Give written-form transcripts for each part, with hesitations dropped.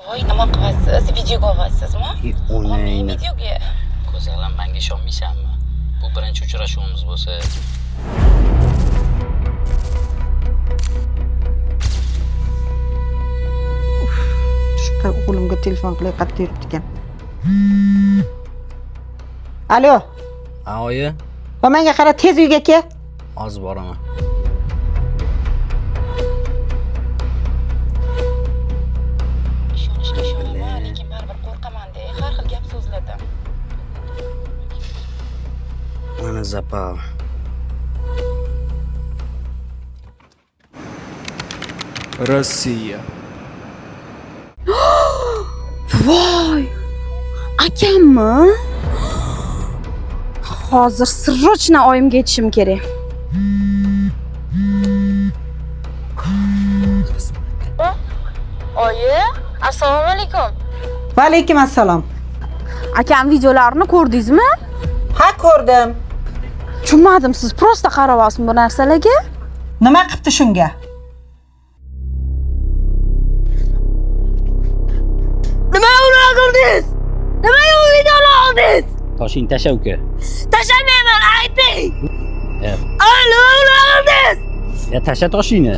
Voy, nima qilyapsiz? Videoga olyapsizmi? O'ynayman. Videoga. Ko'zag'lam, menga ishonmaysanmi? Bu birinchi uchrashuvimiz bo'lsa. Shuka o'g'limga telefon qilib qatib yuribdi ekan. Alo, Ha, oyi, va menga qara, tez uyga kel. hozir boraman. Ishonishga ishonaman, lekin baribir qo'rqaman-da. Har xil gap so'zlardan. Mana zapal. Rossiya. Voy! Akammi? Hozir sirrochna oyimga yetishim kerak. Oyi, assalomu alaykum. Va alaykum assalom. Akam videolarini ko'rdingizmi? Ha, ko'rdim. Tushunmadim, siz prosta qarayapsizmi bu narsalarga? Nima qilibdi shunga? Nima unaqa qildingiz? Nimaga u videoni oldingiz? Toshing tasha uka. Tashlamayman, ayting. Ya, Nima unaqa qildingiz? ya tasha toshingni.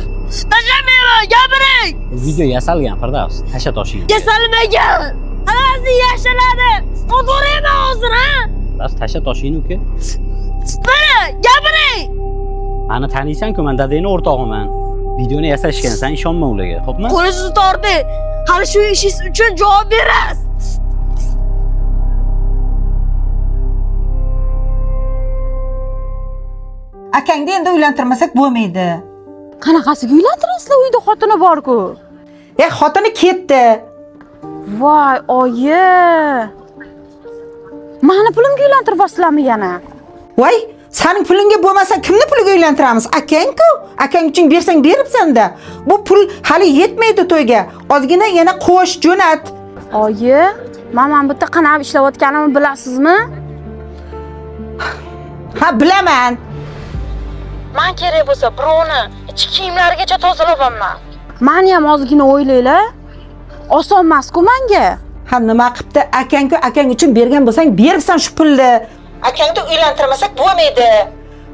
Tashlamayman, gapiring. Video yasalgan Firdavs. Tasha toshingni. Yasalmagan. Hammasi yashiladi. O'tirayman hozir, ha? Bas tasha toshingni uka. Mana, gapiring. Mani taniysan-ku, men dadangning o'rtog'iman. Videoni yasashgansan, ishonma ularga, xo'pmi? Qo'lingizni torting. Hali shu ishingiz uchun javob berasiz. Akangni endi uylantirmasak bo'lmaydi. Qanaqasiga uylantirasizlar? Uyda xotini bor-ku. Xotini ketdi. Voy, oyi. Mani pulimga uylantiryapsizlarmi yana? Voy, sening pulingga bo'lmasa kimni puliga uylantiramiz? Akang-ku. Akang uchun bersang beribsan-da. Bu pul hali yetmaydi to'yga. Ozgina yana qo'sh jo'nat. Oyi, men bitta qanaq ishlayotganimni bilasizmi? Ha, bilaman. Men kerak bo'lsa birovni ichki kiyimlarigacha tozalamayman. Meni ham ozgina o'ylaylar. Oson emas-ku menga. Ha, nima qilibdi? Akang-ku, akang uchun bergan bo'lsang beribsan shu pulni. Akangni uylantirmasak bo'lmaydi.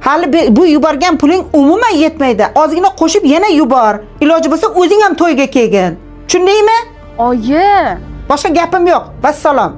Hali bu yuborgan puling umuman yetmaydi. Ozgina qo'shib yana yubor. Iloji bo'lsa o'zing ham to'yga kelgin. Tushundingmi? Oyi, Boshqa gapim yo'q. Vassalom.